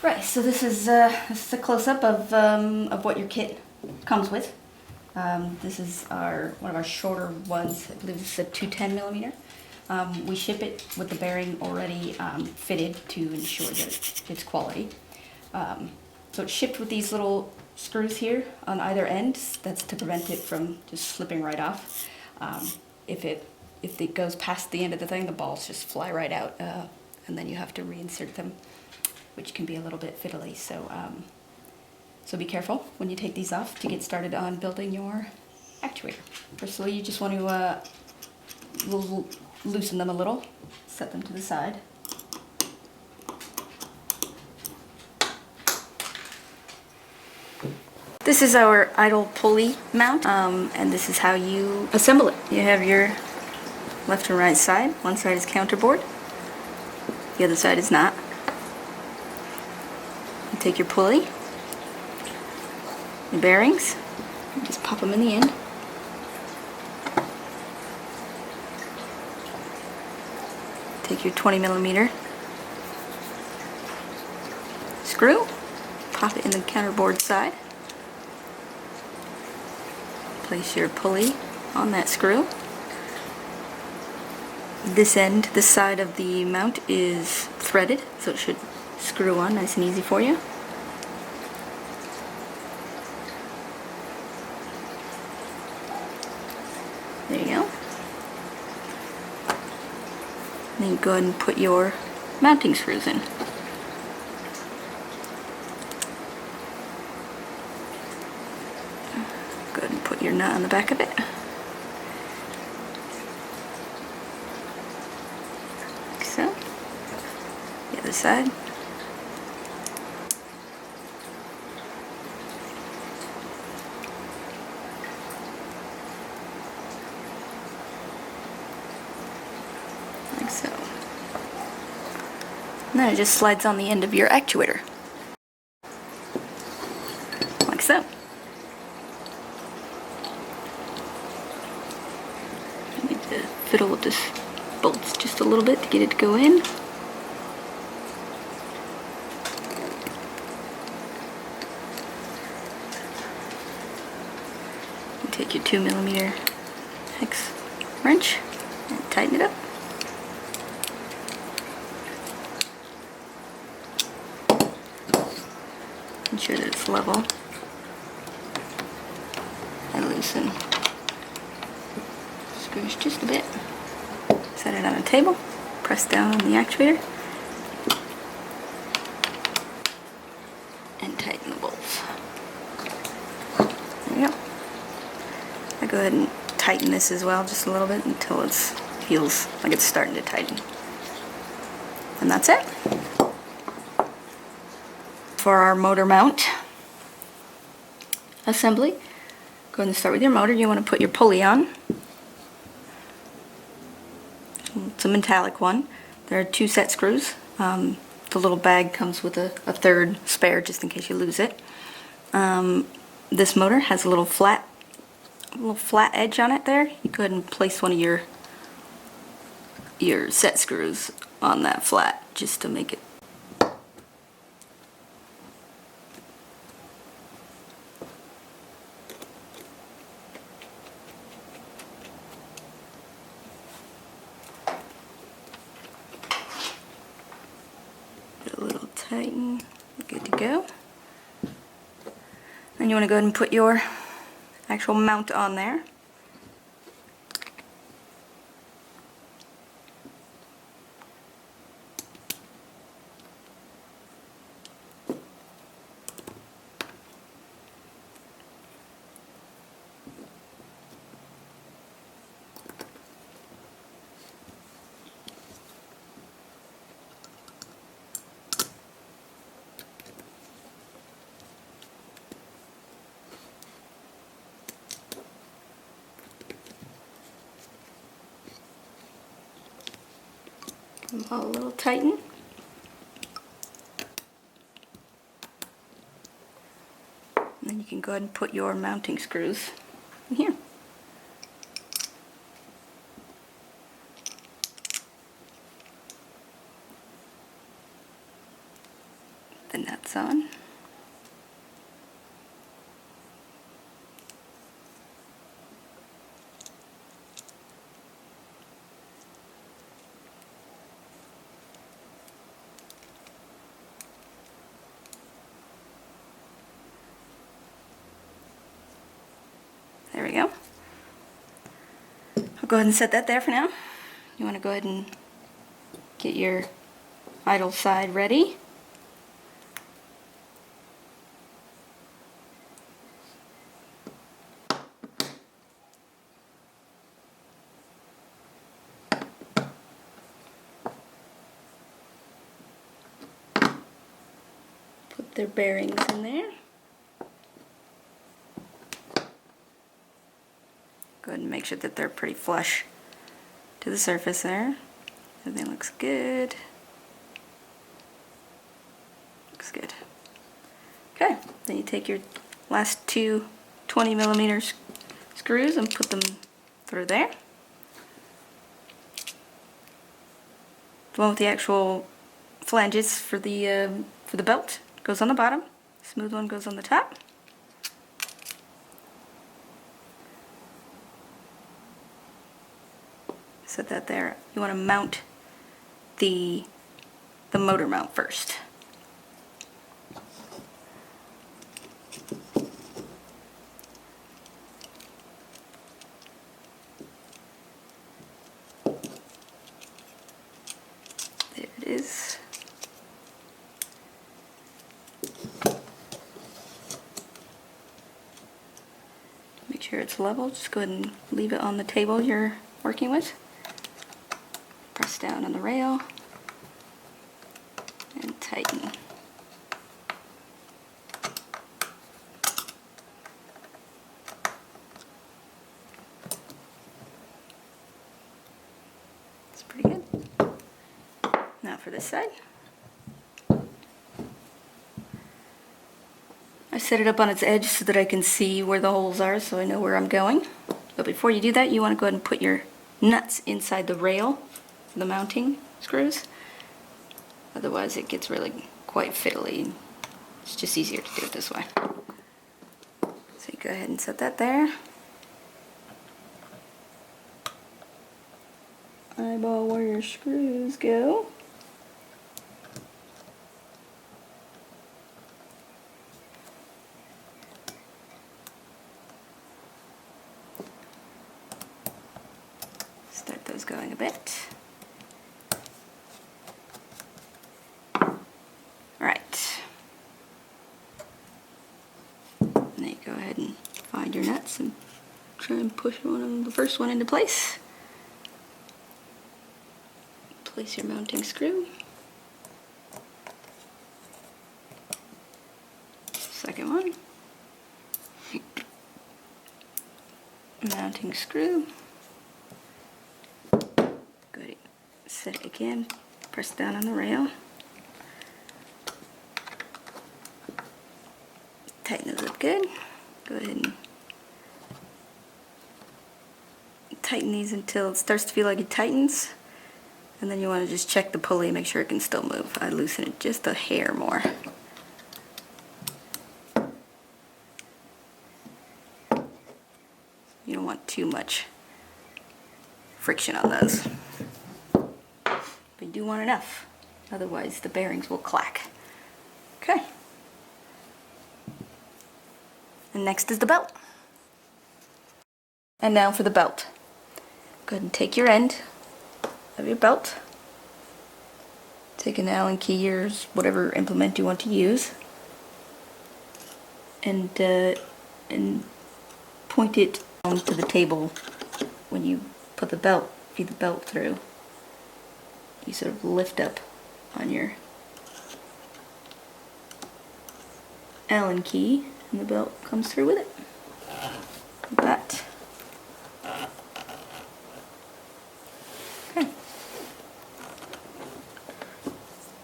Right, so this is a close-up of what your kit comes with. This is one of our shorter ones. I believe this is a 210 millimeter. We ship it with the bearing already fitted to ensure that it's quality. So it's shipped with these little screws here on either end. That's to prevent it from just slipping right off. If it goes past the end of the thing, the balls just fly right out, and then you have to reinsert them, which can be a little bit fiddly. So be careful when you take these off to get started on building your actuator. First of all, you just want to loosen them a little, set them to the side. This is our idle pulley mount, and this is how you assemble it. You have your left and right side. One side is counterboard, the other side is not. You take your pulley, your bearings, and just pop them in the end. Take your 20 millimeter screw, pop it in the counterboard side. Place your pulley on that screw. This end, this side of the mount is threaded, so it should screw on nice and easy for you. There you go. Then you go ahead and put your mounting screws in. Go ahead and put your nut on the back of it. Like so. The other side. Like so. And then it just slides on the end of your actuator. Like so. I need to fiddle with this bolts just a little bit to get it to go in. You take your 2 millimeter hex wrench and tighten it up. Ensure that it's level and loosen screws just a bit. Set it on a table, press down on the actuator, and tighten the bolts. There you go. I go ahead and tighten this as well just a little bit until it feels like it's starting to tighten. And that's it. For our motor mount assembly, go ahead and start with your motor. You want to put your pulley on. It's a metallic one. There are 2 set screws. The little bag comes with a third spare just in case you lose it. This motor has a little flat edge on it there. You go ahead and place one of your set screws on that flat just to make it. A little tighten, good to go. Then you want to go ahead and put your actual mount on there. A little tighten. And then you can go ahead and put your mounting screws in here. the nuts on. There we go. I'll go ahead and set that there for now. You want to go ahead and get your idle side ready. Put their bearings in there. Go ahead and make sure that they're pretty flush to the surface there. Everything looks good. Looks good. Okay, then you take your last two 20mm screws and put them through there. The one with the actual flanges for the belt goes on the bottom. Smooth one goes on the top. Set that there. You want to mount the motor mount first. There it is. Make sure it's level. Just go ahead and leave it on the table you're working with. Press down on the rail and tighten. It's pretty good. Now for this side. I set it up on its edge so that I can see where the holes are, so I know where I'm going. But before you do that, you want to go ahead and put your nuts inside the rail for the mounting screws. Otherwise it gets really quite fiddly. It's just easier to do it this way. So you go ahead and set that there. Eyeball where your screws go. Start those going a bit. Alright. Now you go ahead and find your nuts and try and push the first one into place. Place your mounting screw. Second one. Mounting screw. Good. Set it again. Press down on the rail. Tighten those up good. Go ahead and tighten these until it starts to feel like it tightens. And then you want to just check the pulley, make sure it can still move. I loosen it just a hair more. You don't want too much friction on those. But you do want enough, otherwise the bearings will clack. Okay. And next is the belt. And now for the belt. Go ahead and take your end of your belt. Take an Allen key or whatever implement you want to use, and point it onto the table. When you put the belt, feed the belt through, you sort of lift up on your Allen key, and the belt comes through with it. Like that.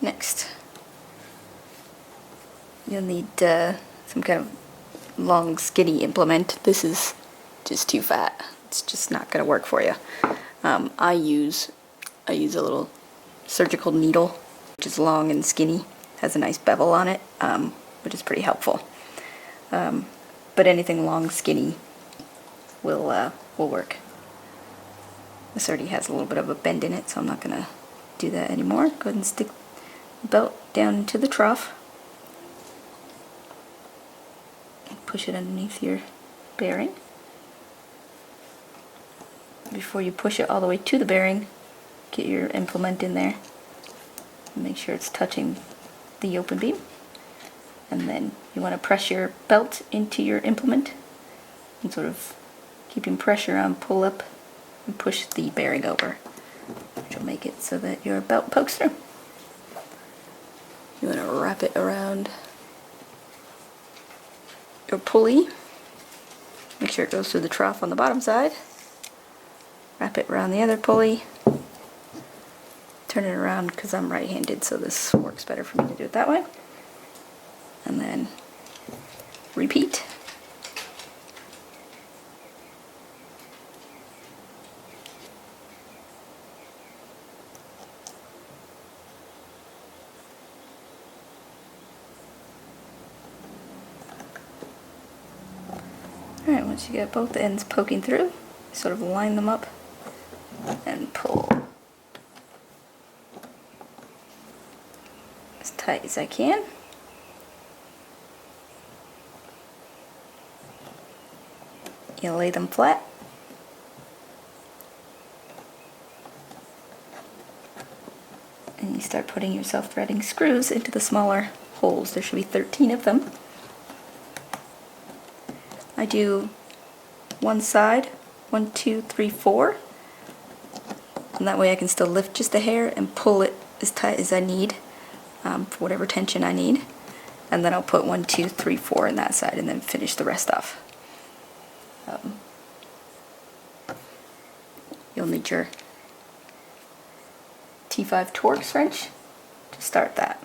Next, you'll need some kind of long skinny implement. This is just too fat. It's just not going to work for you. I use a little surgical needle, which is long and skinny, has a nice bevel on it, which is pretty helpful. But anything long, skinny will work. This already has a little bit of a bend in it, so I'm not going to do that anymore. Go ahead and stick the belt down into the trough. Push it underneath your bearing. Before you push it all the way to the bearing, get your implement in there. Make sure it's touching the open beam. And then you want to press your belt into your implement and sort of keeping pressure on, pull up and push the bearing over, which will make it so that your belt pokes through. You want to wrap it around your pulley. Make sure it goes through the trough on the bottom side. Wrap it around the other pulley. Turn it around because I'm right-handed, so this works better for me to do it that way. And then repeat. Alright, once you get both the ends poking through, sort of line them up and pull as tight as I can. You lay them flat. And you start putting your self-threading screws into the smaller holes. There should be 13 of them. I do one side, 1, 2, 3, 4, and that way I can still lift just a hair and pull it as tight as I need for whatever tension I need, and then I'll put 1, 2, 3, 4 in that side and then finish the rest off. You'll need your T5 Torx wrench to start that.